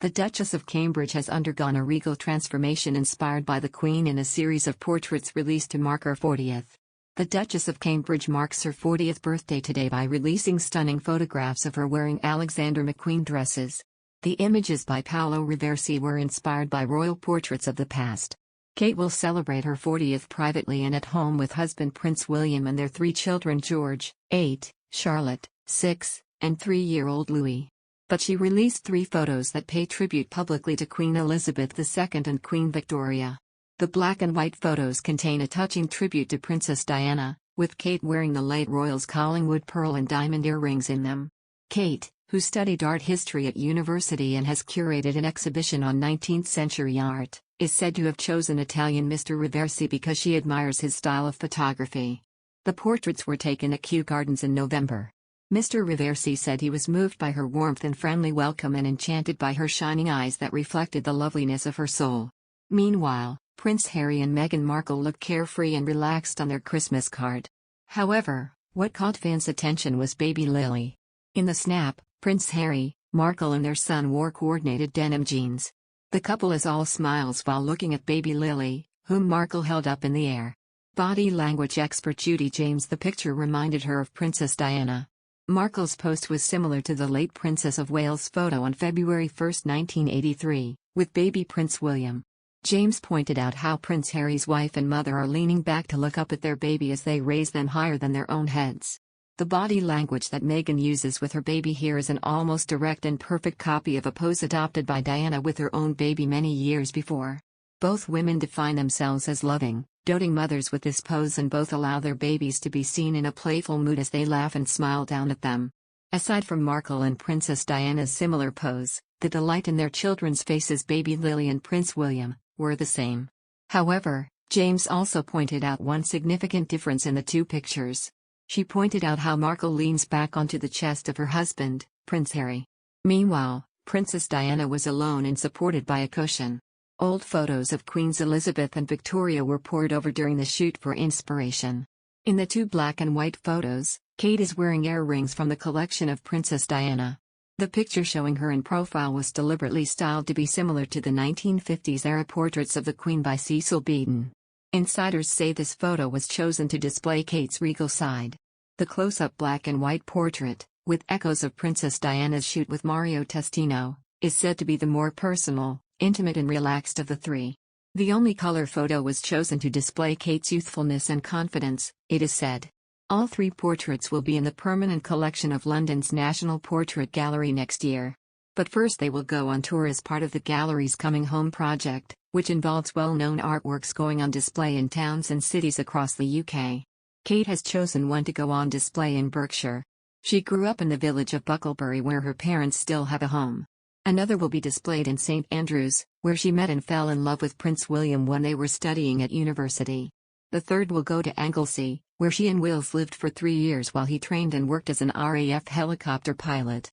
The Duchess of Cambridge has undergone a regal transformation inspired by the Queen in a series of portraits released to mark her 40th. The Duchess of Cambridge marks her 40th birthday today by releasing stunning photographs of her wearing Alexander McQueen dresses. The images by Paolo Roversi were inspired by royal portraits of the past. Kate will celebrate her 40th privately and at home with husband Prince William and their 3 children George, 8, Charlotte, 6, and 3-year-old Louis. But she released 3 photos that pay tribute publicly to Queen Elizabeth II and Queen Victoria. The black and white photos contain a touching tribute to Princess Diana, with Kate wearing the late royal's Collingwood pearl and diamond earrings in them. Kate, who studied art history at university and has curated an exhibition on 19th-century art, is said to have chosen Italian Mr. Roversi because she admires his style of photography. The portraits were taken at Kew Gardens in November. Mr. Roversi said he was moved by her warmth and friendly welcome and enchanted by her shining eyes that reflected the loveliness of her soul. Meanwhile, Prince Harry and Meghan Markle looked carefree and relaxed on their Christmas card. However, what caught fans' attention was baby Lili. In the snap, Prince Harry, Markle and their son wore coordinated denim jeans. The couple is all smiles while looking at baby Lili, whom Markle held up in the air. Body language expert Judy James. The picture reminded her of Princess Diana. Markle's post was similar to the late Princess of Wales' photo on February 1, 1983, with baby Prince William. James pointed out how Prince Harry's wife and mother are leaning back to look up at their baby as they raise them higher than their own heads. The body language that Meghan uses with her baby here is an almost direct and perfect copy of a pose adopted by Diana with her own baby many years before. Both women define themselves as loving, doting mothers with this pose, and both allow their babies to be seen in a playful mood as they laugh and smile down at them. Aside from Markle and Princess Diana's similar pose, the delight in their children's faces, baby Lili and Prince William, were the same. However, James also pointed out one significant difference in the 2 pictures. She pointed out how Markle leans back onto the chest of her husband, Prince Harry. Meanwhile, Princess Diana was alone and supported by a cushion. Old photos of Queens Elizabeth and Victoria were pored over during the shoot for inspiration. In the 2 black and white photos, Kate is wearing earrings from the collection of Princess Diana. The picture showing her in profile was deliberately styled to be similar to the 1950s-era portraits of the Queen by Cecil Beaton. Insiders say this photo was chosen to display Kate's regal side. The close-up black and white portrait, with echoes of Princess Diana's shoot with Mario Testino, is said to be the more personal, intimate and relaxed of the 3. The only color photo was chosen to display Kate's youthfulness and confidence, it is said. All 3 portraits will be in the permanent collection of London's National Portrait Gallery next year. But first they will go on tour as part of the gallery's Coming Home project, which involves well-known artworks going on display in towns and cities across the UK. Kate has chosen one to go on display in Berkshire. She grew up in the village of Bucklebury where her parents still have a home. Another will be displayed in St Andrews, where she met and fell in love with Prince William when they were studying at university. The third will go to Anglesey, where she and Wills lived for 3 years while he trained and worked as an RAF helicopter pilot.